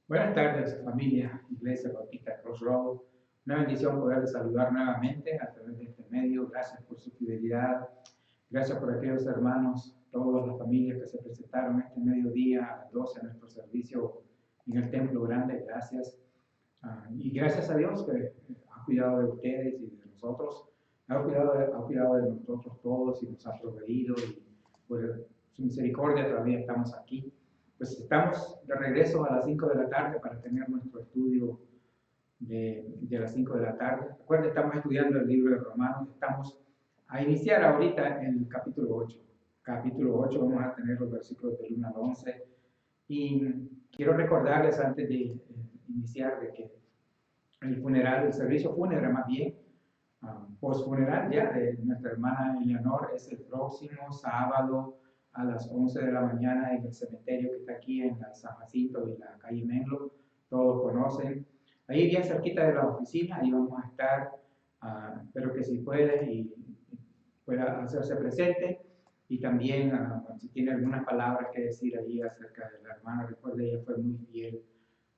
Buenas tardes, familia, Iglesia Bautista Crossroad. Una bendición poderles saludar nuevamente a través de este medio. Gracias por su fidelidad. Gracias por aquellos hermanos, todas las familias que se presentaron este mediodía a las 12 en nuestro servicio en el Templo Grande. Gracias. Y gracias a Dios que ha cuidado de ustedes y de nosotros. Ha cuidado de nosotros todos y nos ha proveído. Y por su misericordia todavía estamos aquí. Pues estamos de regreso a las 5 de la tarde para tener nuestro estudio de las 5 de la tarde. Recuerden, estamos estudiando el libro de Romanos. Estamos a iniciar ahorita en el capítulo 8. Capítulo 8 vamos a tener los versículos del 1 al 11. Y quiero recordarles antes de iniciar de que el servicio fúnebre más bien, postfuneral ya de nuestra hermana Eleanor es el próximo sábado a las 11 de la mañana en el cementerio que está aquí en la San Jacinto y la calle Menlo. Todos conocen. Ahí bien cerquita de la oficina, ahí vamos a estar. Espero que si puede y pueda hacerse presente. Y también, si tiene algunas palabras que decir ahí acerca de la hermana, recuerde, ella fue muy fiel.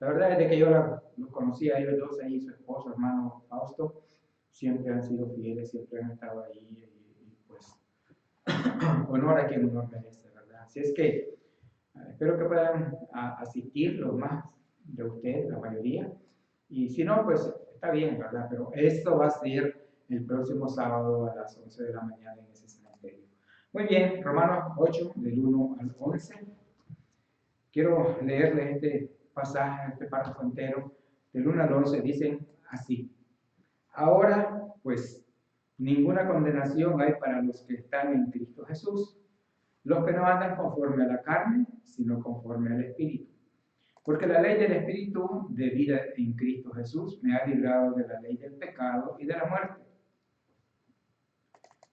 La verdad es de que yo los conocí a ellos dos, ahí su esposo, hermano Fausto, siempre han sido fieles, siempre han estado ahí, y pues honor a quien honor merece, ¿verdad? Así es que espero que puedan asistir los más de ustedes, la mayoría, y si no, pues está bien, ¿verdad? Pero esto va a ser el próximo sábado a las 11 de la mañana en ese cementerio. Muy bien, Romanos 8, del 1 al 11. Quiero leerles este pasaje, este párrafo entero, del 1 al 11, dicen así. Ahora, pues, ninguna condenación hay para los que están en Cristo Jesús, los que no andan conforme a la carne, sino conforme al Espíritu. Porque la ley del Espíritu de vida en Cristo Jesús me ha librado de la ley del pecado y de la muerte.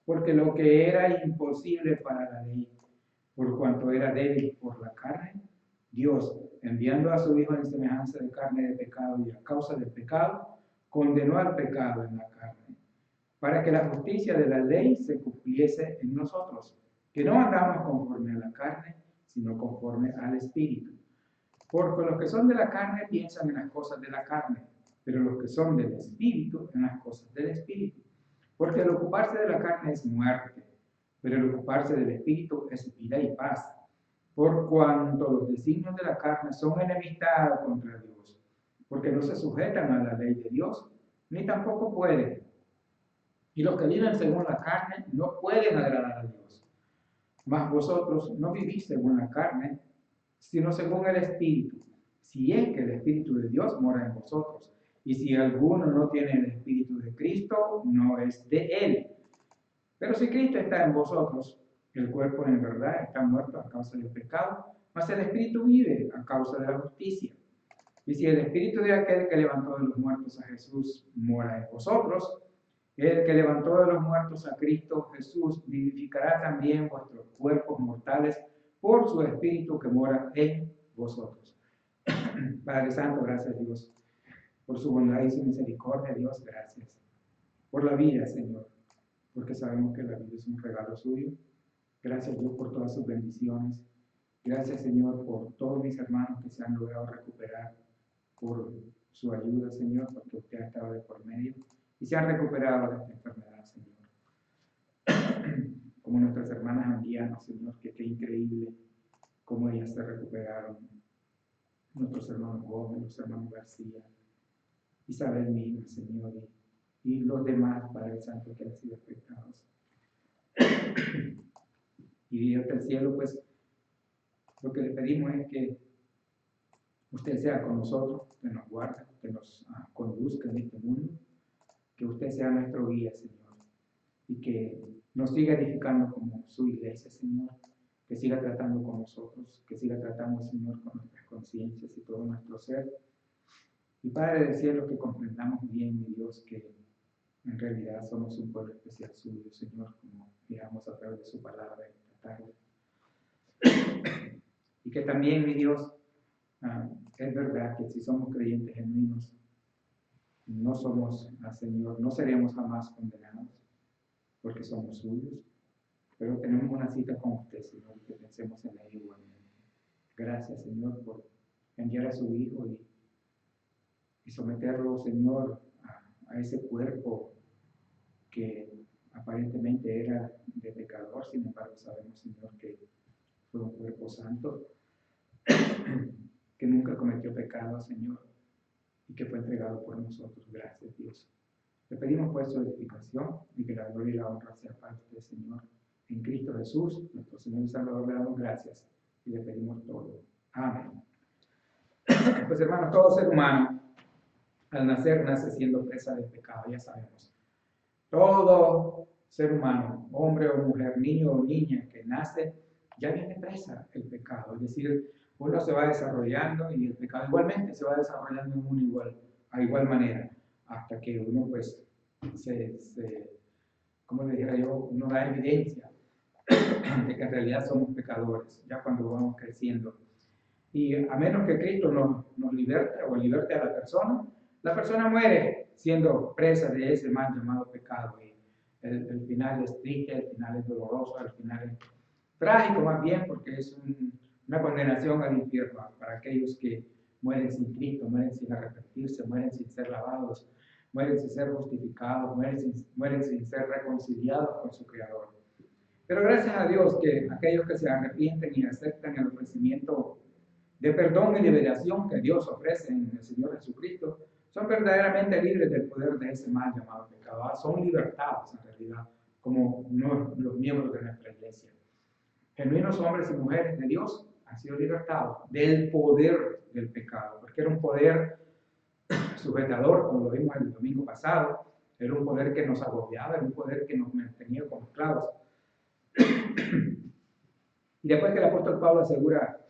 Porque lo que era imposible para la ley, por cuanto era débil por la carne, Dios, enviando a su Hijo en semejanza de carne de pecado y a causa del pecado, condenó al pecado en la carne, para que la justicia de la ley se cumpliese en nosotros, que no andamos conforme a la carne, sino conforme al Espíritu. Porque los que son de la carne piensan en las cosas de la carne, pero los que son del Espíritu en las cosas del Espíritu. Porque el ocuparse de la carne es muerte, pero el ocuparse del Espíritu es vida y paz. Por cuanto los designios de la carne son enemistad contra Dios, porque no se sujetan a la ley de Dios, ni tampoco pueden. Y los que viven según la carne no pueden agradar a Dios. Mas vosotros no vivís según la carne, sino según el Espíritu, si es que el Espíritu de Dios mora en vosotros. Y si alguno no tiene el Espíritu de Cristo, no es de él. Pero si Cristo está en vosotros, el cuerpo en verdad está muerto a causa del pecado, mas el Espíritu vive a causa de la justicia. Y si el Espíritu de aquel que levantó de los muertos a Jesús mora en vosotros, el que levantó de los muertos a Cristo Jesús vivificará también vuestros cuerpos mortales por su Espíritu que mora en vosotros. Padre Santo, gracias Dios por su bondad y su misericordia. Dios, gracias por la vida, Señor, porque sabemos que la vida es un regalo suyo. Gracias Dios por todas sus bendiciones. Gracias Señor por todos mis hermanos que se han logrado recuperar, por su ayuda, Señor, porque usted ha estado de por medio y se han recuperado de esta enfermedad, Señor. Como nuestras hermanas andianas, Señor, que qué increíble cómo ellas se recuperaron. Nuestros hermanos Gómez, los hermanos García, Isabel misma, Señor, y los demás, Padre Santo, que han sido afectados. Y Dios del cielo, pues, lo que le pedimos es que usted sea con nosotros, que nos guarde, que nos conduzca en este mundo, que usted sea nuestro guía, Señor, y que nos siga edificando como su iglesia, Señor, que siga tratando con nosotros, que siga tratando, Señor, con nuestras conciencias y todo nuestro ser. Y Padre del cielo, que comprendamos bien, mi Dios, que en realidad somos un pueblo especial suyo, Señor, como miramos a través de su palabra esta tarde. Y que también, mi Dios, es verdad que si somos creyentes genuinos, no somos, Señor, no seremos jamás condenados, porque somos suyos, pero tenemos una cita con usted, Señor, que pensemos en él igualmente. Gracias, Señor, por enviar a su Hijo y y someterlo, Señor, a ese cuerpo que aparentemente era de pecador. Sin embargo, sabemos, Señor, que fue un cuerpo santo, que nunca cometió pecado, Señor, y que fue entregado por nosotros. Gracias, Dios. Le pedimos pues su edificación y que la gloria y la honra sea para usted, Señor. En Cristo Jesús, nuestro Señor y Salvador, le damos gracias y le pedimos todo. Amén. Pues hermanos, todo ser humano al nacer nace siendo presa del pecado, ya sabemos. Todo ser humano, hombre o mujer, niño o niña que nace, ya viene presa el pecado. Es decir, uno se va desarrollando y el pecado igualmente se va desarrollando en uno a igual manera, hasta que uno pues como le dijera yo, uno da evidencia de que en realidad somos pecadores, ya cuando vamos creciendo. Y a menos que Cristo nos liberte o liberte a la persona muere siendo presa de ese mal llamado pecado. Y el final es triste, el final es doloroso, el final es trágico más bien, porque es una condenación al infierno para aquellos que mueren sin Cristo, mueren sin arrepentirse, mueren sin ser lavados, mueren sin ser justificados, mueren sin ser reconciliados con su Creador. Pero gracias a Dios que aquellos que se arrepienten y aceptan el ofrecimiento de perdón y liberación que Dios ofrece en el Señor Jesucristo, son verdaderamente libres del poder de ese mal llamado pecado. Son libertados en realidad como los miembros de nuestra iglesia. Genuinos hombres y mujeres de Dios han sido libertados del poder del pecado, porque era un poder sujetador, como lo vimos el domingo pasado, era un poder que nos agobiaba, era un poder que nos mantenía como esclavos. Y después que el apóstol Pablo asegura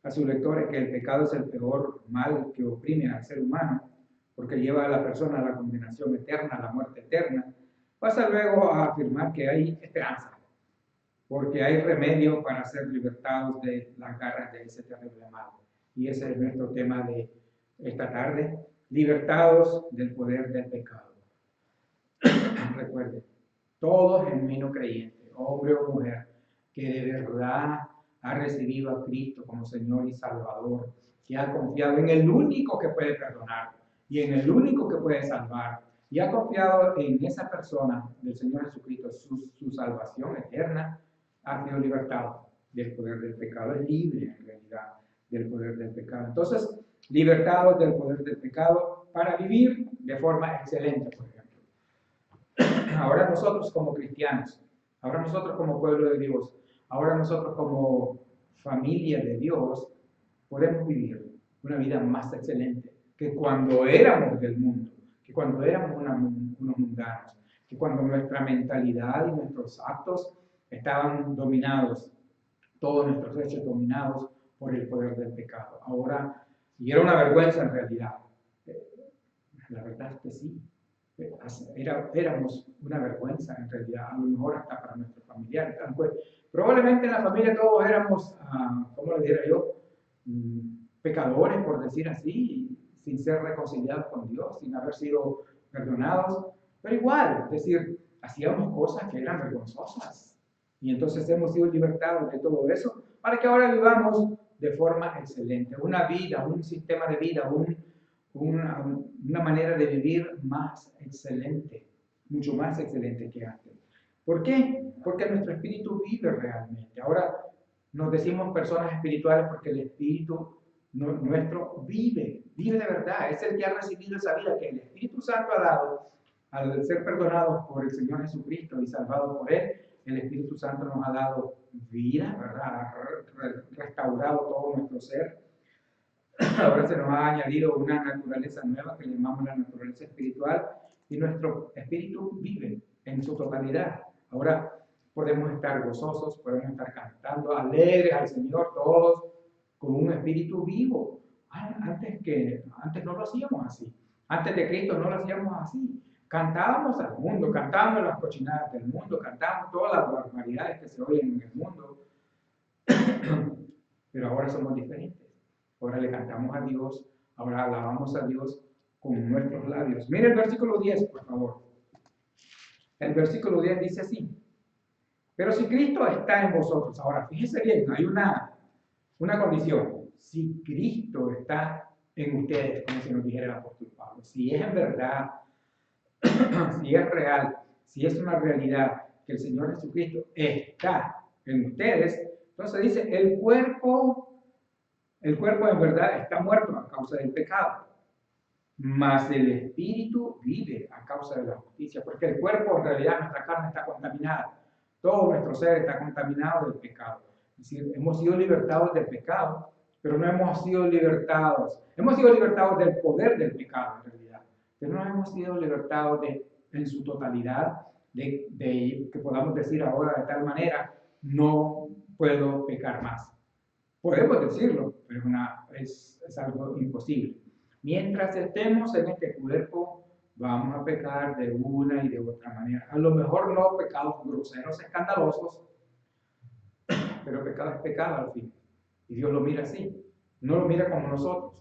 a sus lectores que el pecado es el peor mal que oprime al ser humano, porque lleva a la persona a la condenación eterna, a la muerte eterna, pasa luego a afirmar que hay esperanza, porque hay remedio para ser libertados de las garras de ese terrible mal. Y ese es nuestro tema de esta tarde, libertados del poder del pecado. Recuerde, todo genuino creyente, hombre o mujer, que de verdad ha recibido a Cristo como Señor y Salvador, que ha confiado en el único que puede perdonar y en el único que puede salvar, y ha confiado en esa persona del Señor Jesucristo, su salvación eterna, ha sido libertado del poder del pecado, es libre en realidad del poder del pecado. Entonces, libertados del poder del pecado para vivir de forma excelente, por ejemplo. Ahora nosotros como cristianos, ahora nosotros como pueblo de Dios, ahora nosotros como familia de Dios, podemos vivir una vida más excelente que cuando éramos del mundo, que cuando éramos unos mundanos, que cuando nuestra mentalidad y nuestros actos estaban dominados, todos nuestros hechos dominados por el poder del pecado. Ahora, y era una vergüenza en realidad, la verdad es que sí, éramos una vergüenza en realidad, a lo mejor hasta para nuestros familiares. Pues, probablemente en la familia todos éramos, ¿cómo le diría yo? Pecadores, por decir así, sin ser reconciliados con Dios, sin haber sido perdonados, pero igual, es decir, hacíamos cosas que eran vergonzosas. Y entonces hemos sido libertados de todo eso para que ahora vivamos de forma excelente, una vida, un sistema de vida, una manera de vivir más excelente, mucho más excelente que antes. ¿Por qué? Porque nuestro espíritu vive realmente. Ahora nos decimos personas espirituales porque el espíritu nuestro vive de verdad. Es el que ha recibido esa vida que el Espíritu Santo ha dado al ser perdonados por el Señor Jesucristo y salvados por Él. El Espíritu Santo nos ha dado vida, ¿verdad? Ha restaurado todo nuestro ser. Ahora se nos ha añadido una naturaleza nueva que le llamamos la naturaleza espiritual, y nuestro espíritu vive en su totalidad. Ahora podemos estar gozosos, podemos estar cantando, alegres al Señor, todos con un espíritu vivo. Antes no lo hacíamos así. Antes de Cristo no lo hacíamos así. Cantábamos al mundo, cantábamos las cochinadas del mundo, cantábamos todas las barbaridades que se oyen en el mundo. Pero ahora somos diferentes. Ahora le cantamos a Dios, ahora alabamos a Dios con nuestros labios. Mire el versículo 10, por favor. El versículo 10 dice así: pero si Cristo está en vosotros, ahora fíjese bien, hay una condición. Si Cristo está en ustedes, como se nos dijera el apóstol Pablo. Si es en verdad, si es real, si es una realidad que el Señor Jesucristo está en ustedes, entonces dice, el cuerpo en verdad está muerto a causa del pecado, mas el espíritu vive a causa de la justicia, porque el cuerpo, en realidad, nuestra carne está contaminada, todo nuestro ser está contaminado del pecado. Es decir, hemos sido libertados del pecado, pero no hemos sido libertados del poder del pecado, en realidad, pero no hemos sido libertados en su totalidad, de que podamos decir ahora de tal manera, no puedo pecar más. Podemos decirlo, pero es algo imposible. Mientras estemos en este cuerpo, vamos a pecar de una y de otra manera. A lo mejor no pecados groseros, escandalosos, pero pecado es pecado al fin. Y Dios lo mira así, no lo mira como nosotros.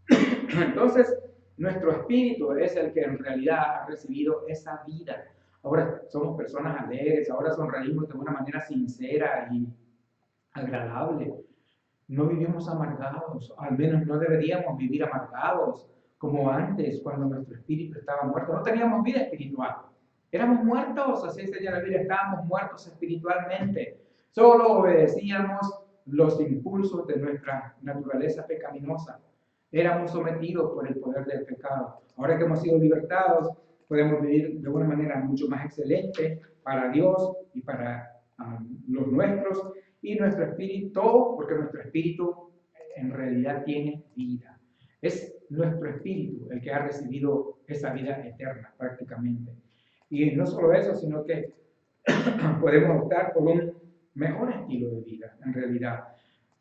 Entonces, nuestro espíritu es el que en realidad ha recibido esa vida. Ahora somos personas alegres, ahora sonreímos de una manera sincera y agradable. No vivimos amargados, al menos no deberíamos vivir amargados como antes, cuando nuestro espíritu estaba muerto. No teníamos vida espiritual. Éramos muertos, así se llama la Biblia, estábamos muertos espiritualmente. Solo obedecíamos los impulsos de nuestra naturaleza pecaminosa. Éramos sometidos por el poder del pecado. Ahora que hemos sido libertados, podemos vivir de una manera mucho más excelente para Dios y para los nuestros. Y nuestro espíritu, porque nuestro espíritu en realidad tiene vida. Es nuestro espíritu el que ha recibido esa vida eterna prácticamente. Y no solo eso, sino que podemos optar por un mejor estilo de vida en realidad.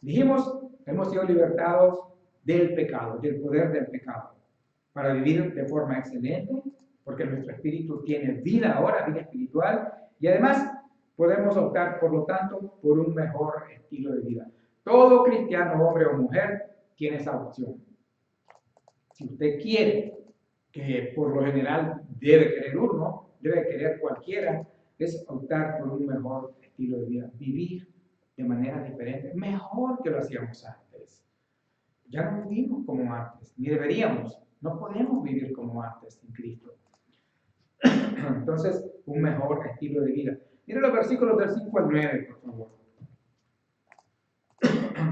Dijimos, hemos sido libertados del pecado, del poder del pecado, para vivir de forma excelente, porque nuestro espíritu tiene vida ahora, vida espiritual, y además podemos optar, por lo tanto, por un mejor estilo de vida. Todo cristiano, hombre o mujer, tiene esa opción. Si usted quiere, que por lo general debe querer uno, debe querer cualquiera, es optar por un mejor estilo de vida, vivir de manera diferente, mejor que lo hacíamos antes. Ya no vivimos como antes, ni deberíamos, no podemos vivir como antes en Cristo. Entonces, un mejor estilo de vida. Miren los versículos del 5 al 9, por favor.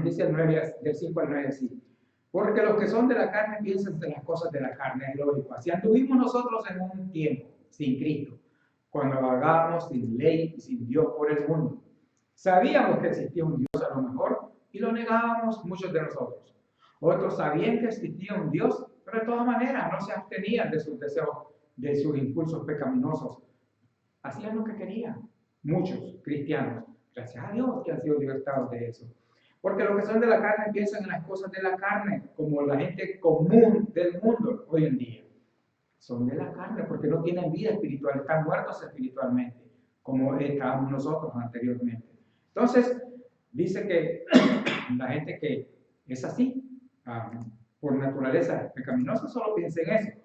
Dice el 9, del 5 al 9 así. Porque los que son de la carne piensan en las cosas de la carne, es lógico. Así anduvimos nosotros en un tiempo, sin Cristo, cuando vagábamos sin ley y sin Dios por el mundo. Sabíamos que existía un Dios a lo mejor y lo negábamos muchos de nosotros. Otros sabían que existía un Dios, pero de todas maneras no se abstenían de sus deseos, de sus impulsos pecaminosos. Hacían lo que querían. Muchos cristianos, gracias a Dios, que han sido libertados de eso. Porque los que son de la carne piensan en las cosas de la carne, como la gente común del mundo hoy en día. Son de la carne porque no tienen vida espiritual, están muertos espiritualmente, como estábamos nosotros anteriormente. Entonces, dice que la gente que es así, por naturaleza pecaminosa, solo piensa en eso.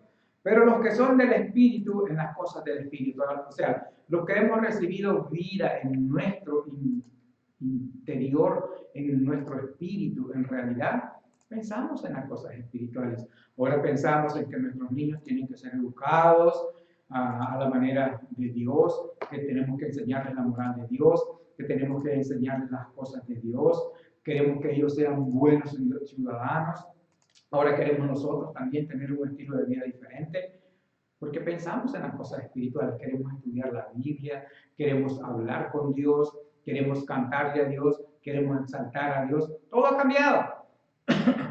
Pero los que son del Espíritu, en las cosas del Espíritu, o sea, los que hemos recibido vida en nuestro interior, en nuestro espíritu, en realidad, pensamos en las cosas espirituales. Ahora pensamos en que nuestros niños tienen que ser educados a la manera de Dios, que tenemos que enseñarles la moral de Dios, que tenemos que enseñarles las cosas de Dios, queremos que ellos sean buenos ciudadanos. Ahora queremos nosotros también tener un estilo de vida diferente, porque pensamos en las cosas espirituales, queremos estudiar la Biblia, queremos hablar con Dios, queremos cantarle a Dios, queremos exaltar a Dios. Todo ha cambiado,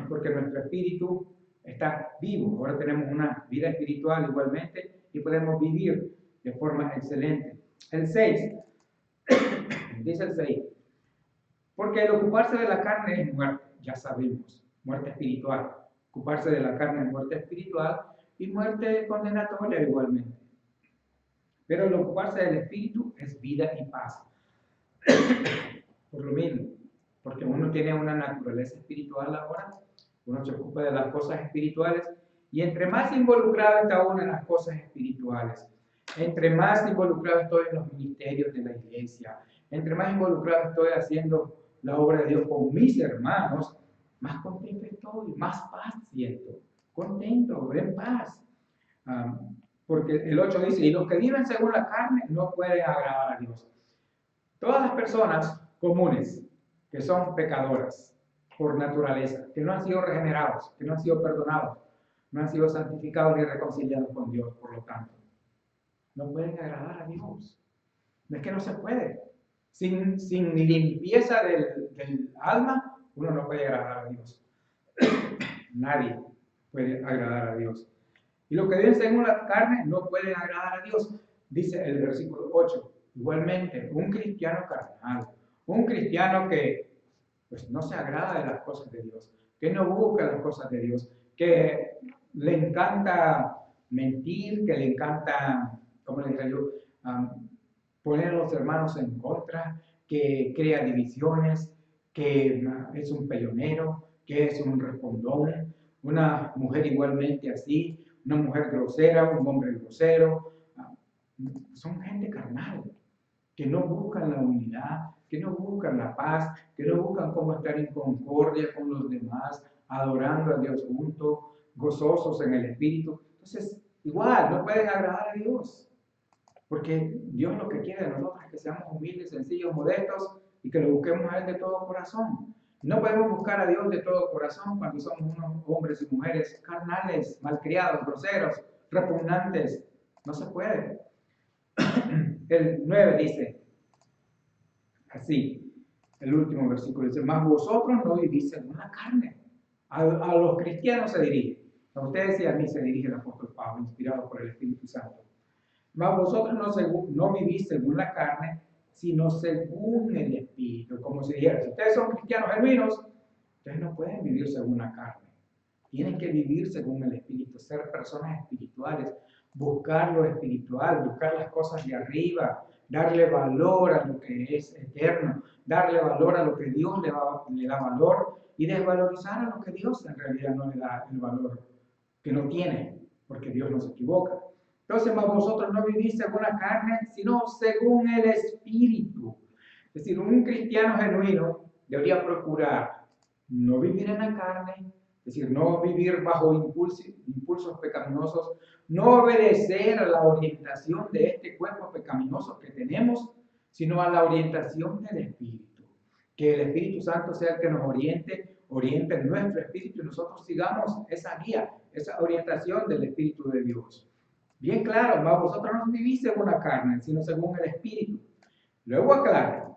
porque nuestro espíritu está vivo. Ahora tenemos una vida espiritual igualmente y podemos vivir de forma excelente. El 6, dice el 6, porque el ocuparse de la carne es muerte, ya sabemos, muerte espiritual. Ocuparse de la carne es muerte espiritual y muerte condenatoria igualmente. Pero el ocuparse del espíritu es vida y paz. Por lo mismo, porque uno tiene una naturaleza espiritual ahora, uno se ocupa de las cosas espirituales y entre más involucrado está uno en las cosas espirituales, entre más involucrado estoy en los ministerios de la iglesia, entre más involucrado estoy haciendo la obra de Dios con mis hermanos, más contento estoy, más paz siento, contento, en paz. Porque el 8 dice, y los que viven según la carne no pueden agradar a Dios. Todas las personas comunes que son pecadoras por naturaleza, que no han sido regenerados, que no han sido perdonados, no han sido santificados ni reconciliados con Dios, por lo tanto, no pueden agradar a Dios. No es que no se puede. Sin limpieza del alma, uno no puede agradar a Dios. Nadie puede agradar a Dios. Y los que viven según la carne no pueden agradar a Dios. Dice el versículo 8. Igualmente, un cristiano carnal, un cristiano que pues, no se agrada de las cosas de Dios, que no busca las cosas de Dios, que le encanta mentir, que le encanta, ¿cómo le diría yo? Poner a los hermanos en contra, que crea divisiones, que es un peleonero, que es un respondón, una mujer igualmente así, una mujer grosera, un hombre grosero. Son gente carnal, que no buscan la unidad, que no buscan la paz, que no buscan cómo estar en concordia con los demás, adorando a Dios juntos, gozosos en el Espíritu. Entonces, igual, no pueden agradar a Dios. Porque Dios lo que quiere de nosotros es que seamos humildes, sencillos, modestos y que lo busquemos a Él de todo corazón. No podemos buscar a Dios de todo corazón cuando somos unos hombres y mujeres carnales, malcriados, groseros, repugnantes. No se puede. El 9 dice así, el último versículo dice, mas vosotros no vivís según la carne. A los cristianos se dirige. A ustedes y a mí se dirige el apóstol Pablo, inspirado por el Espíritu Santo. Mas vosotros no vivís según la carne, sino según el Espíritu. Como si dijera, si ustedes son cristianos genuinos, ustedes no pueden vivir según la carne. Tienen que vivir según el Espíritu, ser personas espirituales, buscar lo espiritual, buscar las cosas de arriba, darle valor a lo que es eterno, darle valor a lo que Dios le da valor y desvalorizar a lo que Dios en realidad no le da el valor que no tiene, porque Dios no se equivoca. Entonces, mas vosotros no vivís según la carne, sino según el Espíritu. Es decir, un cristiano genuino debería procurar no vivir en la carne, es decir, no vivir bajo impulsos pecaminosos, no obedecer a la orientación de este cuerpo pecaminoso que tenemos, sino a la orientación del Espíritu. Que el Espíritu Santo sea el que nos oriente nuestro espíritu y nosotros sigamos esa guía, esa orientación del Espíritu de Dios. Bien claro, mas vosotros no vivís según la carne, sino según el Espíritu. Luego aclara,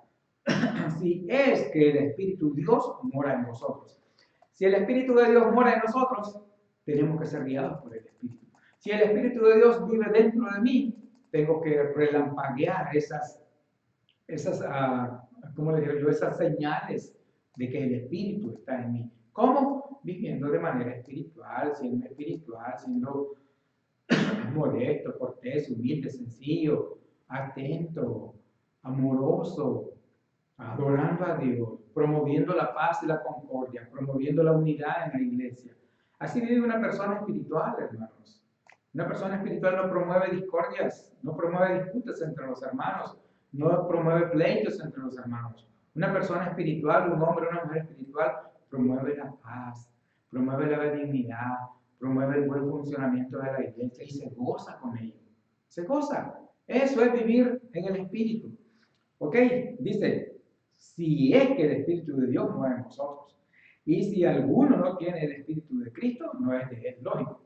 si es que el Espíritu de Dios mora en vosotros. Si el Espíritu de Dios mora en nosotros, tenemos que ser guiados por el Espíritu. Si el Espíritu de Dios vive dentro de mí, tengo que relampaguear esas ¿cómo le digo yo? Esas señales de que el Espíritu está en mí. ¿Cómo? Viviendo de manera espiritual, siendo modesto, cortés, humilde, sencillo, atento, amoroso, adorando a Dios, promoviendo la paz y la concordia, promoviendo la unidad en la iglesia. Así vive una persona espiritual, hermanos. Una persona espiritual no promueve discordias, no promueve disputas entre los hermanos, no promueve pleitos entre los hermanos. Una persona espiritual, un hombre o una mujer espiritual, promueve la paz, promueve la benignidad, promueve el buen funcionamiento de la iglesia y se goza con ello. Se goza. Eso es vivir en el Espíritu. ¿Ok? Dice, si es que el Espíritu de Dios mora en vosotros. Y si alguno no tiene el Espíritu de Cristo, no es de él, lógico.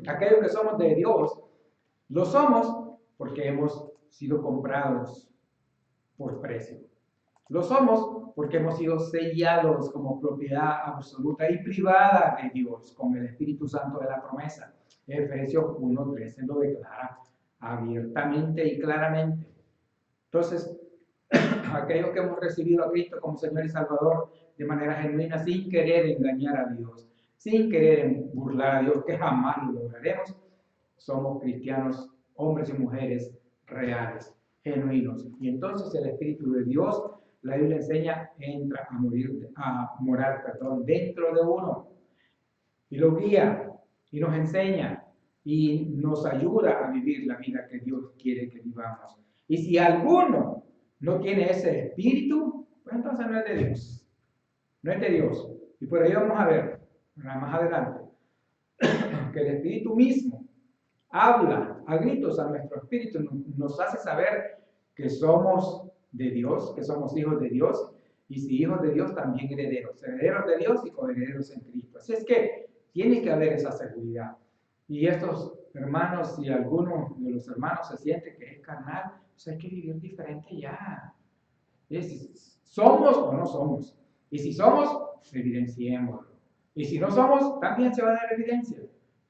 Aquellos que somos de Dios, lo somos porque hemos sido comprados por precio. Lo somos porque hemos sido sellados como propiedad absoluta y privada de Dios con el Espíritu Santo de la promesa. Efesios 1:13 lo declara abiertamente y claramente. Entonces, aquellos que hemos recibido a Cristo como Señor y Salvador de manera genuina, sin querer engañar a Dios, sin querer burlar a Dios, que jamás lo lograremos, somos cristianos, hombres y mujeres reales, genuinos. Y entonces el Espíritu de Dios, la Biblia enseña, entra a morar dentro de uno. Y lo guía, y nos enseña, y nos ayuda a vivir la vida que Dios quiere que vivamos. Y si alguno no tiene ese espíritu, pues entonces no es de Dios. No es de Dios. Y por ahí vamos a ver, más adelante, que el Espíritu mismo habla a gritos a nuestro espíritu, nos hace saber que somos de Dios, que somos hijos de Dios, y si hijos de Dios, también herederos, herederos de Dios y coherederos en Cristo. Así es que tiene que haber esa seguridad. Y estos hermanos, si alguno de los hermanos se siente que es carnal, pues hay que vivir diferente ya. ¿Somos o no somos? Y si somos, evidenciémoslo. Y si no somos, también se va a dar evidencia.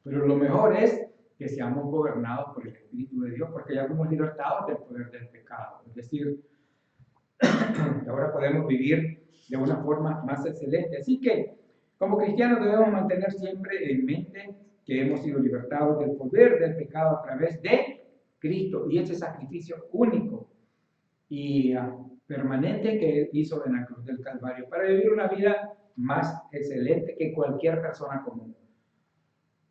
Pero lo mejor es que seamos gobernados por el Espíritu de Dios, porque ya fuimos libertados del poder del pecado. Es decir, que ahora podemos vivir de una forma más excelente. Así que, como cristianos, debemos mantener siempre en mente que hemos sido libertados del poder del pecado a través de Cristo y ese sacrificio único y permanente que hizo en la cruz del Calvario para vivir una vida más excelente que cualquier persona común.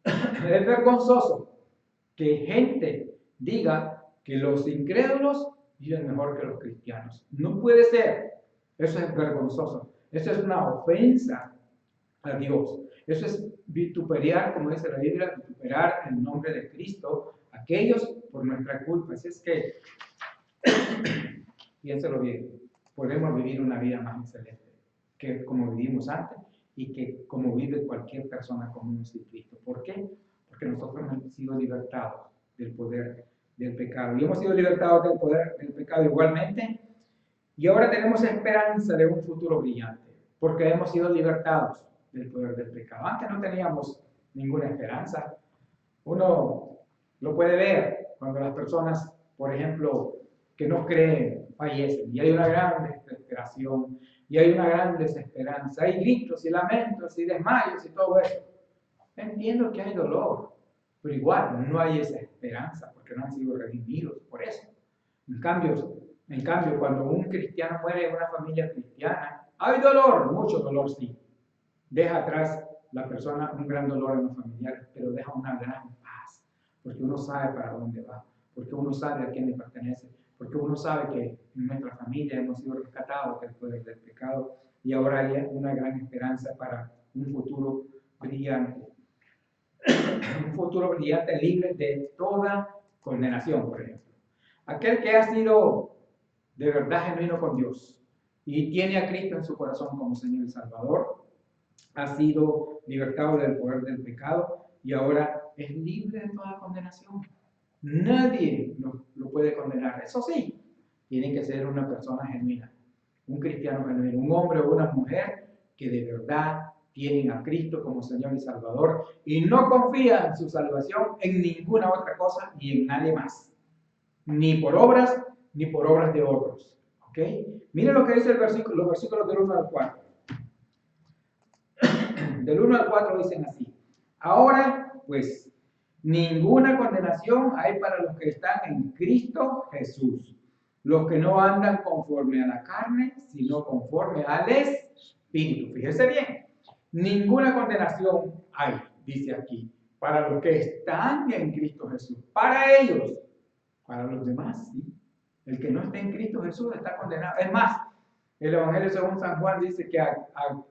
Es vergonzoso que gente diga que los incrédulos viven mejor que los cristianos. No puede ser. Eso es vergonzoso. Eso es una ofensa a Dios. Eso es vituperiar, como dice la Biblia, vituperar el nombre de Cristo, aquellos por nuestra culpa. Así es que, piénselo bien, podemos vivir una vida más excelente que como vivimos antes y que como vive cualquier persona común sin Cristo. ¿Por qué? Porque nosotros hemos sido libertados del poder del pecado. Y hemos sido libertados del poder del pecado igualmente. Y ahora tenemos esperanza de un futuro brillante, porque hemos sido libertados del poder del pecado. Antes no teníamos ninguna esperanza. Uno lo puede ver cuando las personas, por ejemplo, que no creen, fallecen. Y hay una gran desesperación, y hay una gran desesperanza. Hay gritos y lamentos y desmayos y todo eso. Entiendo que hay dolor, pero igual no hay esa esperanza porque no han sido redimidos por eso. En cambio, cuando un cristiano muere en una familia cristiana, hay dolor, mucho dolor, sí. Deja atrás la persona un gran dolor en los familiares, pero deja una gran paz, porque uno sabe para dónde va, porque uno sabe a quién le pertenece, porque uno sabe que en nuestra familia hemos sido rescatados del poder del pecado y ahora hay una gran esperanza para un futuro brillante. Un futuro brillante libre de toda condenación, por ejemplo. Aquel que ha sido de verdad genuino con Dios y tiene a Cristo en su corazón como Señor y Salvador, ha sido libertado del poder del pecado y ahora es libre de toda condenación. Nadie lo puede condenar. Eso sí, tiene que ser una persona genuina, un cristiano genuino, un hombre o una mujer que de verdad tienen a Cristo como Señor y Salvador y no confían su salvación en ninguna otra cosa ni en nadie más, ni por obras de otros. ¿Ok? Miren lo que dice los versículos del 1 al 4. Del 1 al 4 dicen así: ahora, pues, ninguna condenación hay para los que están en Cristo Jesús, los que no andan conforme a la carne, sino conforme al Espíritu. Fíjese bien, ninguna condenación hay, dice aquí, para los que están en Cristo Jesús. Para ellos, para los demás, sí. El que no está en Cristo Jesús está condenado. Es más, el Evangelio según San Juan dice que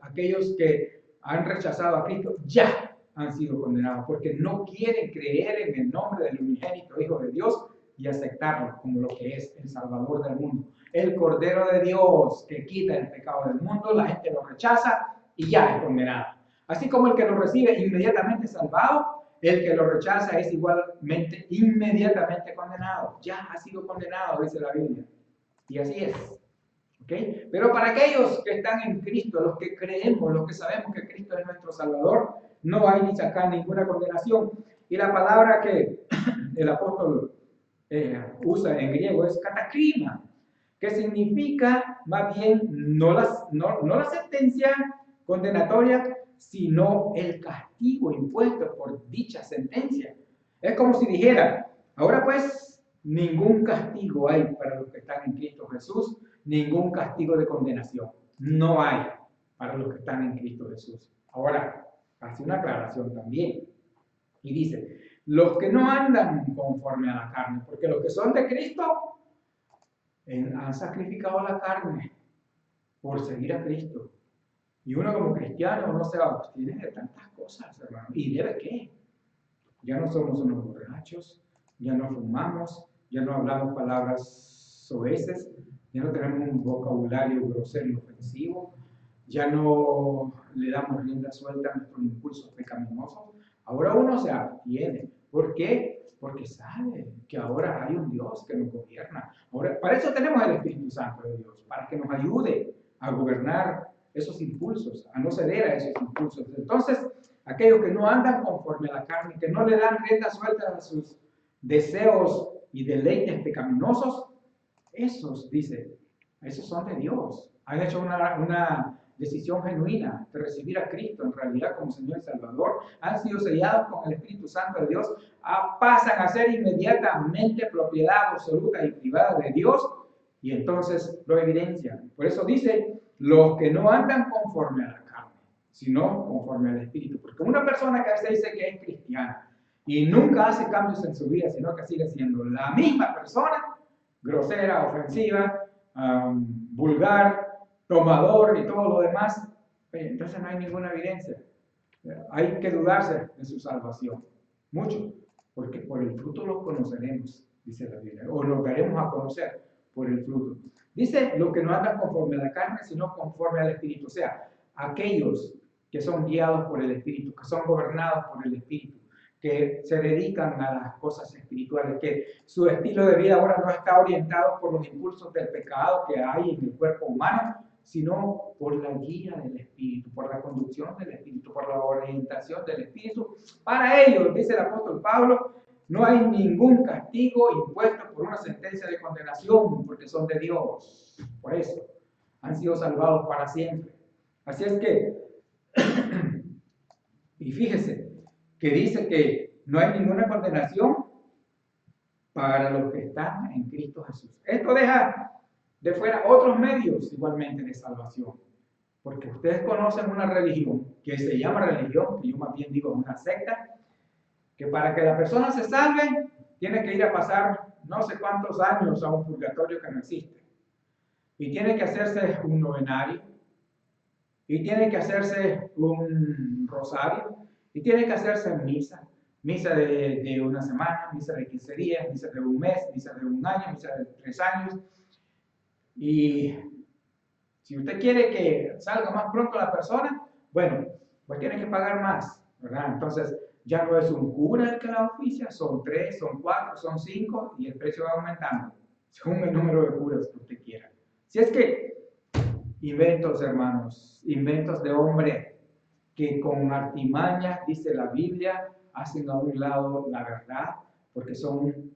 aquellos que han rechazado a Cristo ya han sido condenados porque no quieren creer en el nombre del unigénito Hijo de Dios y aceptarlo como lo que es el Salvador del mundo. El Cordero de Dios que quita el pecado del mundo, la gente lo rechaza y ya es condenado. Así como el que lo recibe inmediatamente salvado, el que lo rechaza es igualmente inmediatamente condenado. Ya ha sido condenado, dice la Biblia. Y así es. ¿Okay? Pero para aquellos que están en Cristo, los que creemos, los que sabemos que Cristo es nuestro Salvador, no hay ni acá ninguna condenación. Y la palabra que el apóstol usa en griego es kataklima, que significa más bien no la sentencia condenatoria, sino el castigo impuesto por dicha sentencia. Es como si dijera, ahora pues ningún castigo hay para los que están en Cristo Jesús, ningún castigo de condenación. No hay para los que están en Cristo Jesús. Ahora, hace una aclaración también. Y dice, los que no andan conforme a la carne, porque los que son de Cristo han sacrificado la carne por seguir a Cristo. Y uno como cristiano no se abstiene de tantas cosas, hermano. ¿Y debe qué? Ya no somos unos borrachos, ya no fumamos, ya no hablamos palabras soeces, ya no tenemos un vocabulario grosero y ofensivo, ya no le damos rienda suelta a nuestros impulsos pecaminosos. Ahora uno se abstiene. ¿Por qué? Porque sabe que ahora hay un Dios que nos gobierna. Ahora, para eso tenemos el Espíritu Santo de Dios, para que nos ayude a gobernar esos impulsos, a no ceder a esos impulsos. Entonces, aquellos que no andan conforme a la carne, que no le dan rienda suelta a sus deseos y deleites pecaminosos, esos, dice, esos son de Dios. Han hecho una decisión genuina de recibir a Cristo en realidad como Señor y Salvador. Han sido sellados con el Espíritu Santo de Dios. Pasan a ser inmediatamente propiedad absoluta y privada de Dios. Y entonces lo evidencian. Por eso dice, los que no andan conforme a la carne, sino conforme al Espíritu. Porque una persona que se dice que es cristiana y nunca hace cambios en su vida, sino que sigue siendo la misma persona, grosera, ofensiva, vulgar, tomador y todo lo demás, entonces no hay ninguna evidencia. Hay que dudarse de su salvación. Mucho. Porque por el fruto los conoceremos, dice la Biblia. O los daremos a conocer por el fruto. Dice, los que no andan conforme a la carne, sino conforme al Espíritu. O sea, aquellos que son guiados por el Espíritu, que son gobernados por el Espíritu, que se dedican a las cosas espirituales, que su estilo de vida ahora no está orientado por los impulsos del pecado que hay en el cuerpo humano, sino por la guía del Espíritu, por la conducción del Espíritu, por la orientación del Espíritu. Para ellos, dice el apóstol Pablo, no hay ningún castigo impuesto por una sentencia de condenación, porque son de Dios. Por eso, han sido salvados para siempre. Así es que, y fíjese, que dice que no hay ninguna condenación para los que están en Cristo Jesús. Esto deja de fuera otros medios igualmente de salvación. Porque ustedes conocen una religión que se llama religión, que yo más bien digo una secta, que para que la persona se salve, tiene que ir a pasar no sé cuántos años a un purgatorio que no existe. Y tiene que hacerse un novenario, y tiene que hacerse un rosario, y tiene que hacerse misa. Misa de una semana, misa de 15 días, misa de un mes, misa de un año, misa de 3 años. Y si usted quiere que salga más pronto la persona, bueno, pues tiene que pagar más, ¿verdad? Entonces, ya no es un cura el que la oficia, son 3, son 4, son 5, y el precio va aumentando, según el número de curas que usted quiera. Si es que, inventos, hermanos, inventos de hombre, que con artimañas, dice la Biblia, hacen a un lado la verdad, porque son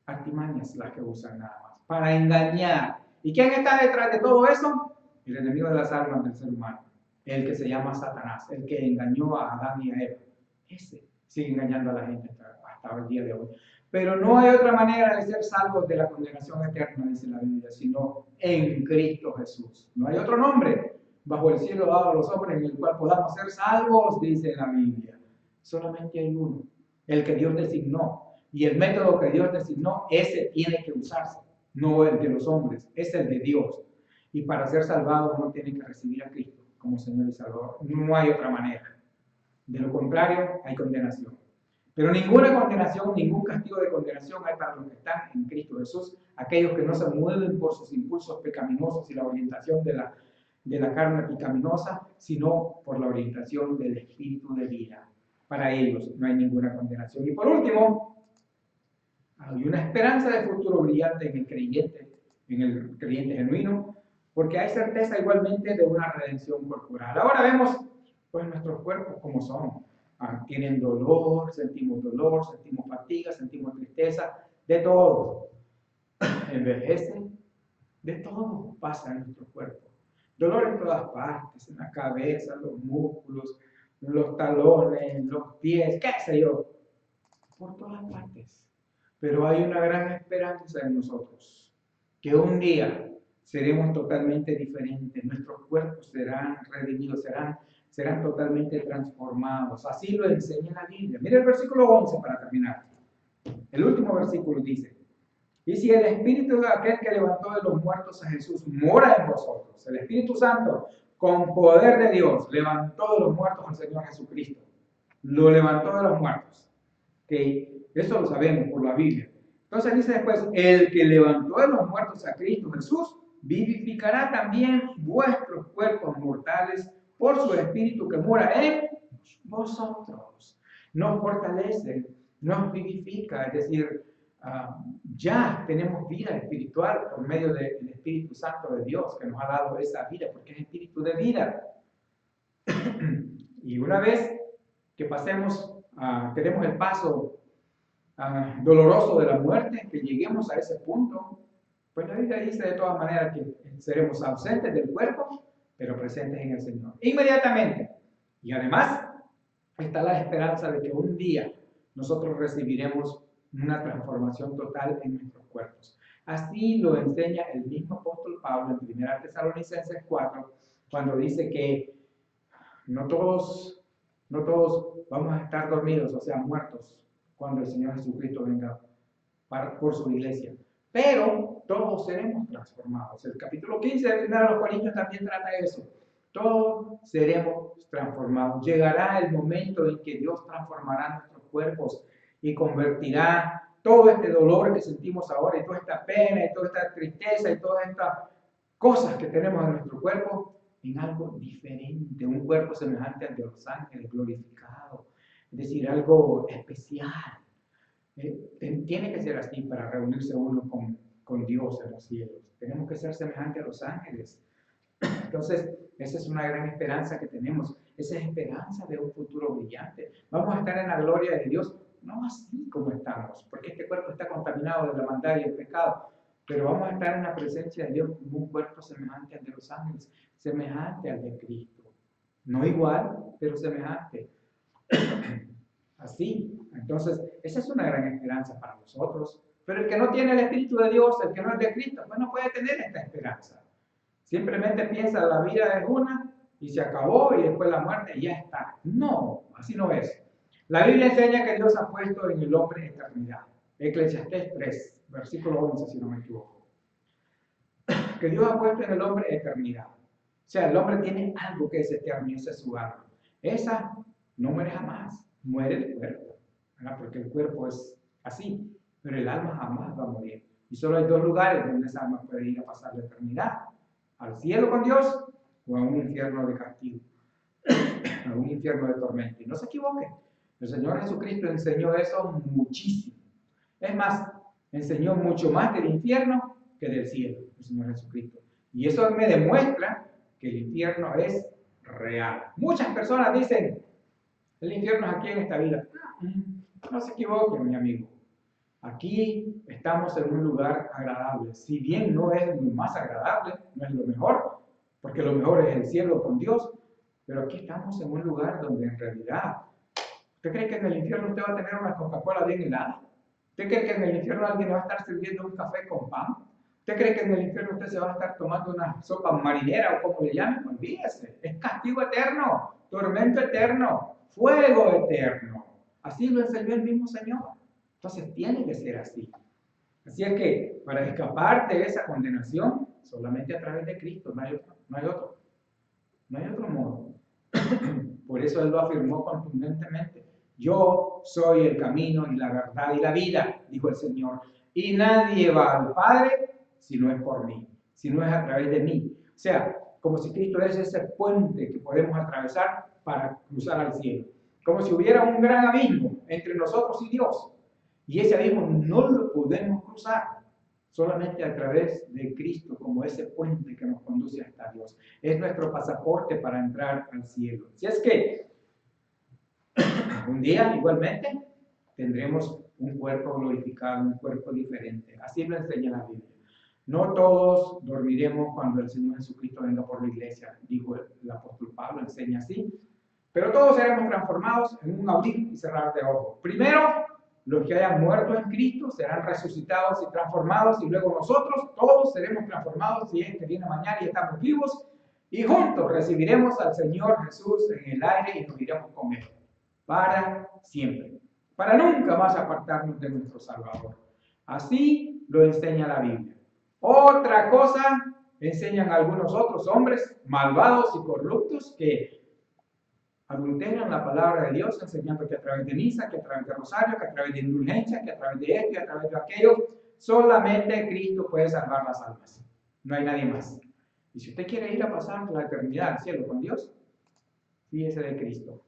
artimañas las que usan nada más, para engañar. ¿Y quién está detrás de todo eso? El enemigo de las almas del ser humano, el que se llama Satanás, el que engañó a Adán y a Eva. Ese sigue engañando a la gente hasta el día de hoy. Pero no hay otra manera de ser salvos de la condenación eterna, dice la Biblia, sino en Cristo Jesús. No hay otro nombre bajo el cielo dado a los hombres en el cual podamos ser salvos, dice la Biblia. Solamente hay uno, el que Dios designó. Y el método que Dios designó, ese tiene que usarse, no el de los hombres, es el de Dios. Y para ser salvado uno tiene que recibir a Cristo como Señor y Salvador. No hay otra manera. De lo contrario, hay condenación. Pero ninguna condenación, ningún castigo de condenación hay para los que están en Cristo Jesús, aquellos que no se mueven por sus impulsos pecaminosos y la orientación de la carne pecaminosa, sino por la orientación del Espíritu de vida. Para ellos no hay ninguna condenación. Y por último, hay una esperanza de futuro brillante en el creyente genuino, porque hay certeza igualmente de una redención corporal. Ahora vemos pues nuestros cuerpos como son. Tienen dolor, sentimos fatiga, sentimos tristeza, de todo. Envejecen, de todo pasa en nuestro cuerpo. Dolor en todas partes, en la cabeza, los músculos, los talones, los pies, qué sé yo, por todas partes. Pero hay una gran esperanza en nosotros, que un día seremos totalmente diferentes, nuestros cuerpos serán redimidos, serán totalmente transformados. Así lo enseña la Biblia. Mira el versículo 11 para terminar. El último versículo dice, y si el Espíritu de aquel que levantó de los muertos a Jesús mora en vosotros, el Espíritu Santo, con poder de Dios, levantó de los muertos al Señor Jesucristo. Lo levantó de los muertos. ¿Okay? Eso lo sabemos por la Biblia. Entonces dice después, el que levantó de los muertos a Cristo Jesús, vivificará también vuestros cuerpos mortales por su Espíritu que mora en vosotros. Nos fortalece, nos vivifica, es decir, ya tenemos vida espiritual por medio del Espíritu Santo de Dios que nos ha dado esa vida, porque es espíritu de vida. Y una vez que tenemos el paso doloroso de la muerte, que lleguemos a ese punto, pues la Biblia dice de todas maneras que seremos ausentes del cuerpo, pero presentes en el Señor. Inmediatamente. Y además está la esperanza de que un día nosotros recibiremos una transformación total en nuestros cuerpos. Así lo enseña el mismo apóstol Pablo en 1 Tesalonicenses 4, cuando dice que no todos vamos a estar dormidos, o sea, muertos, cuando el Señor Jesucristo venga por su iglesia. Pero todos seremos transformados. El capítulo 15 de 1 Corintios también trata eso. Todos seremos transformados. Llegará el momento en que Dios transformará nuestros cuerpos y convertirá todo este dolor que sentimos ahora, y toda esta pena, y toda esta tristeza, y todas estas cosas que tenemos en nuestro cuerpo, en algo diferente, un cuerpo semejante al de los ángeles, glorificado, es decir, algo especial. Tiene que ser así para reunirse uno con Dios en los cielos. Tenemos que ser semejantes a los ángeles. Entonces, esa es una gran esperanza que tenemos. Esa es esperanza de un futuro brillante. Vamos a estar en la gloria de Dios, no así como estamos, porque este cuerpo está contaminado de la maldad y el pecado, pero vamos a estar en la presencia de Dios como un cuerpo semejante al de los ángeles, semejante al de Cristo. No igual, pero semejante. Así. Entonces, esa es una gran esperanza para nosotros. Pero el que no tiene el Espíritu de Dios, el que no es de Cristo, pues no puede tener esta esperanza. Simplemente piensa, la vida es una y se acabó y después la muerte y ya está. No, así no es. La Biblia enseña que Dios ha puesto en el hombre eternidad. Eclesiastés 3, versículo 11, si no me equivoco. Que Dios ha puesto en el hombre eternidad. O sea, el hombre tiene algo que es eterno y esa es su alma. Esa no muere jamás, muere el cuerpo, ¿verdad? Porque el cuerpo es así, pero el alma jamás va a morir. Y solo hay dos lugares donde esa alma puede ir a pasar la eternidad: al cielo con Dios o a un infierno de castigo, a un infierno de tormento. Y no se equivoquen, el Señor Jesucristo enseñó eso muchísimo. Es más, enseñó mucho más del infierno que del cielo, el Señor Jesucristo. Y eso me demuestra que el infierno es real. Muchas personas dicen, el infierno es aquí en esta vida. No se equivoquen, mi amigo. Aquí estamos en un lugar agradable. Si bien no es lo más agradable, no es lo mejor, porque lo mejor es el cielo con Dios, pero aquí estamos en un lugar donde en realidad, ¿usted cree que en el infierno usted va a tener una Coca-Cola bien helada? ¿Usted cree que en el infierno alguien va a estar sirviendo un café con pan? ¿Usted cree que en el infierno usted se va a estar tomando una sopa marinera o como le llamen? Olvídese, es castigo eterno, tormento eterno, fuego eterno. Así lo enseñó el mismo Señor. Entonces tiene que ser así. Así es que para escapar de esa condenación, solamente a través de Cristo, no hay otro modo. Por eso Él lo afirmó contundentemente. Yo soy el camino y la verdad y la vida, dijo el Señor. Y nadie va al Padre si no es por mí, si no es a través de mí. O sea, como si Cristo es ese puente que podemos atravesar para cruzar al cielo. Como si hubiera un gran abismo entre nosotros y Dios. Y ese abismo no lo podemos cruzar solamente a través de Cristo, como ese puente que nos conduce hasta Dios. Es nuestro pasaporte para entrar al cielo. Si es que un día, igualmente, tendremos un cuerpo glorificado, un cuerpo diferente. Así lo enseña la Biblia. No todos dormiremos cuando el Señor Jesucristo venga por la iglesia, dijo el apóstol Pablo, enseña así. Pero todos seremos transformados en un abrir y cerrar de ojos. Primero, los que hayan muerto en Cristo serán resucitados y transformados, y luego nosotros todos seremos transformados si es que viene mañana y estamos vivos, y juntos recibiremos al Señor Jesús en el aire y nos iremos con Él para siempre, para nunca más apartarnos de nuestro Salvador. Así lo enseña la Biblia. Otra cosa enseñan a algunos otros hombres malvados y corruptos que adulteran la palabra de Dios, enseñando que a través de misa, que a través de rosario, que a través de indulgencia, que a través de esto y a través de aquello, solamente Cristo puede salvar las almas. No hay nadie más. Y si usted quiere ir a pasar la eternidad al cielo con Dios, fíjese de Cristo,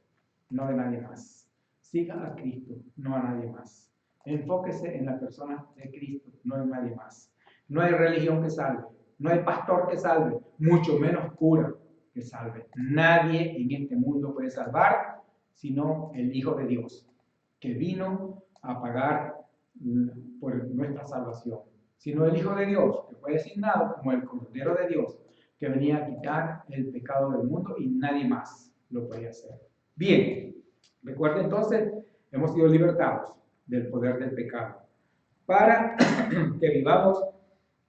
no de nadie más. Siga a Cristo, no a nadie más. Enfóquese en la persona de Cristo, no en nadie más. No hay religión que salve, no hay pastor que salve, mucho menos cura que salve. Nadie en este mundo puede salvar sino el Hijo de Dios, que vino a pagar por nuestra salvación. Sino el Hijo de Dios, que fue designado como el Cordero de Dios, que venía a quitar el pecado del mundo y nadie más lo puede hacer. Bien, recuerden entonces, hemos sido libertados del poder del pecado para que vivamos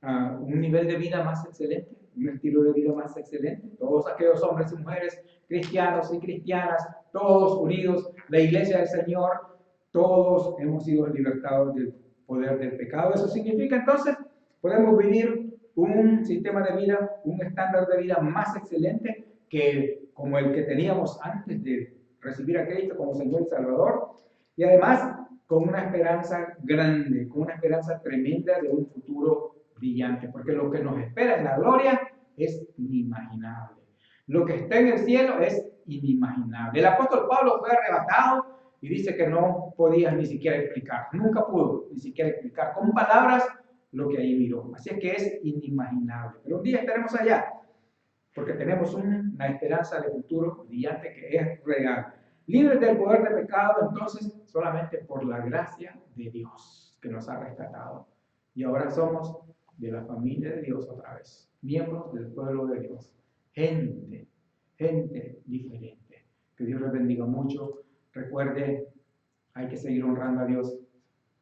a un nivel de vida más excelente, un estilo de vida más excelente. Todos aquellos hombres y mujeres, cristianos y cristianas, todos unidos, la iglesia del Señor, todos hemos sido libertados del poder del pecado. Eso significa entonces, podemos vivir un sistema de vida, un estándar de vida más excelente que como el que teníamos antes de recibir a Cristo como Señor y Salvador, y además con una esperanza grande, con una esperanza tremenda de un futuro brillante, porque lo que nos espera en la gloria es inimaginable. Lo que está en el cielo es inimaginable. El apóstol Pablo fue arrebatado y dice que no podía ni siquiera explicar, nunca pudo ni siquiera explicar con palabras lo que ahí miró. Así es que es inimaginable. Pero un día estaremos allá, porque tenemos una esperanza de futuro brillante que es real. Libres del poder del pecado, entonces, solamente por la gracia de Dios que nos ha rescatado. Y ahora somos de la familia de Dios otra vez, miembros del pueblo de Dios, gente diferente. Que Dios les bendiga mucho. Recuerde, hay que seguir honrando a Dios,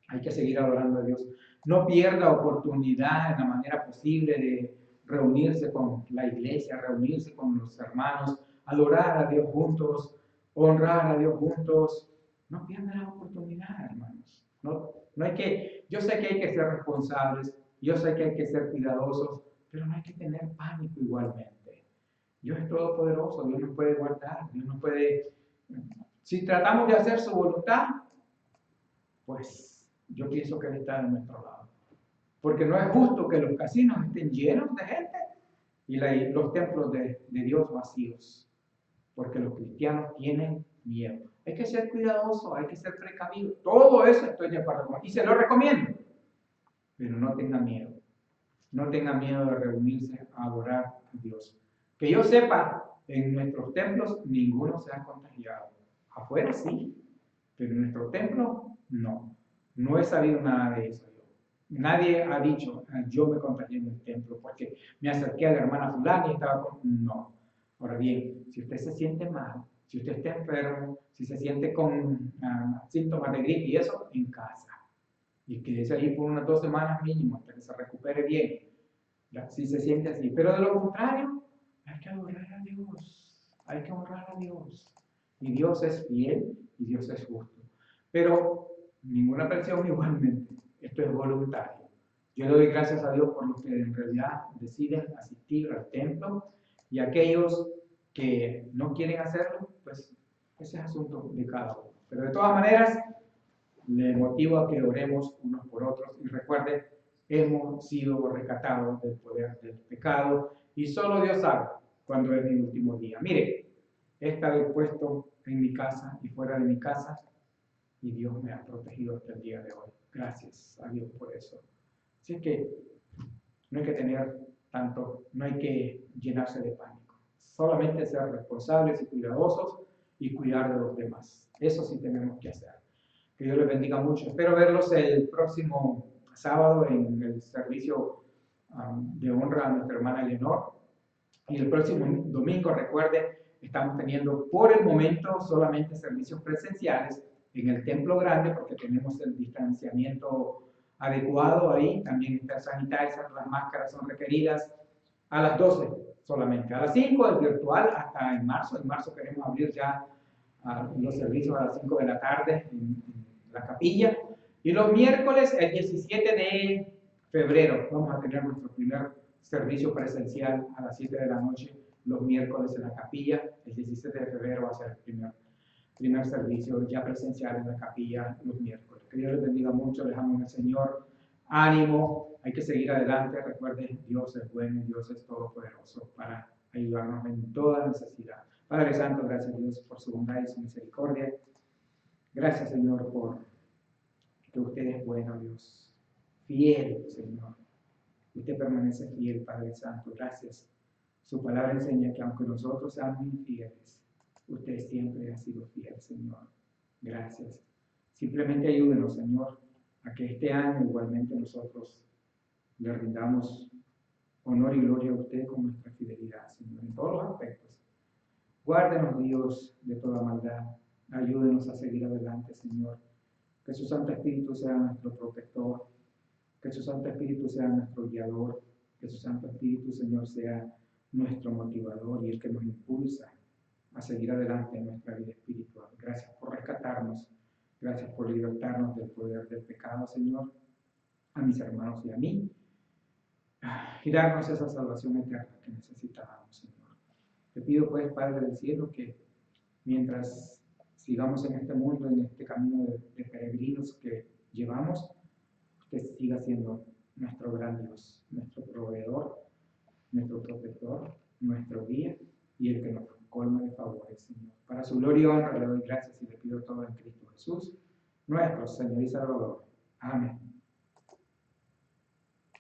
hay que seguir adorando a Dios. No pierda oportunidad en la manera posible de reunirse con la iglesia, reunirse con los hermanos, adorar a Dios juntos, honrar a Dios juntos. No pierda la oportunidad, hermanos. No hay que, yo sé que hay que ser responsables, yo sé que hay que ser cuidadosos, pero no hay que tener pánico igualmente. Dios es todopoderoso, Dios nos puede guardar, Dios nos puede... Si tratamos de hacer su voluntad, pues yo pienso que Él está de nuestro lado. Porque no es justo que los casinos estén llenos de gente y los templos de Dios vacíos. Porque los cristianos tienen miedo. Hay que ser cuidadoso, hay que ser precavido. Todo eso estoy de acuerdo con. Y se lo recomiendo. Pero no tenga miedo. No tenga miedo de reunirse a adorar a Dios. Que yo sepa, en nuestros templos ninguno se ha contagiado. Afuera sí, pero en nuestro templo no. No he sabido nada de eso. Nadie ha dicho, yo me contagié en el templo porque me acerqué a la hermana fulana y estaba con... No. Ahora bien, si usted se siente mal, si usted está enfermo, si se siente con síntomas de gripe y eso, en casa. Y quédese ahí por unas 2 semanas mínimo hasta que se recupere bien. ¿Ya? Si se siente así. Pero de lo contrario, hay que adorar a Dios. Hay que honrar a Dios. Y Dios es fiel y Dios es justo. Pero ninguna presión igualmente. Esto es voluntario. Yo le doy gracias a Dios por los que en realidad deciden asistir al templo, y aquellos que no quieren hacerlo, pues ese es asunto de cada uno. Pero de todas maneras, le motivo a que oremos unos por otros. Y recuerde, hemos sido rescatados del poder del pecado y solo Dios sabe cuándo es mi último día. Mire, he estado expuesto en mi casa y fuera de mi casa y Dios me ha protegido hasta el día de hoy. Gracias a Dios por eso. Así que no hay que tener tanto, no hay que llenarse de pánico. Solamente ser responsables y cuidadosos y cuidar de los demás. Eso sí tenemos que hacer. Que Dios les bendiga mucho. Espero verlos el próximo sábado en el servicio de honra a nuestra hermana Eleonor. Y el próximo domingo, recuerde, estamos teniendo por el momento solamente servicios presenciales en el templo grande porque tenemos el distanciamiento adecuado ahí. También está el sanitizer, las máscaras son requeridas a las 12 solamente. A las 5 el virtual hasta en marzo. En marzo queremos abrir ya los servicios a las 5 de la tarde en la capilla. Y los miércoles, el 17 de febrero, vamos a tener nuestro primer servicio presencial a las 7 de la noche los miércoles en la capilla. El 17 de febrero va a ser el primer servicio ya presencial en la capilla los miércoles. Que Dios les bendiga mucho, les amo en el Señor. Ánimo, hay que seguir adelante. Recuerden, Dios es bueno y Dios es todopoderoso para ayudarnos en toda necesidad. Padre Santo, gracias Dios por su bondad y su misericordia. Gracias Señor por que usted es bueno, Dios. Fiel, Señor. Usted permanece fiel, Padre Santo. Gracias. Su palabra enseña que aunque nosotros seamos infieles, usted siempre ha sido fiel, Señor. Gracias. Simplemente ayúdenos, Señor, a que este año igualmente nosotros le rindamos honor y gloria a usted con nuestra fidelidad, Señor, en todos los aspectos. Guárdenos, Dios, de toda maldad. Ayúdenos a seguir adelante, Señor. Que su Santo Espíritu sea nuestro protector. Que su Santo Espíritu sea nuestro guiador. Que su Santo Espíritu, Señor, sea nuestro motivador y el que nos impulsa a seguir adelante en nuestra vida espiritual. Gracias por rescatarnos. Gracias por libertarnos del poder del pecado, Señor, a mis hermanos y a mí, y darnos esa salvación eterna que necesitábamos, Señor. Te pido, pues, Padre del cielo, que mientras sigamos en este mundo, en este camino de peregrinos que llevamos, usted siga siendo nuestro gran Dios, nuestro proveedor, nuestro protector, nuestro guía y el que nos colma de favores, Señor. Para su gloria y honra le doy gracias y le pido todo en Cristo Jesús, nuestro Señor y Salvador. Amén.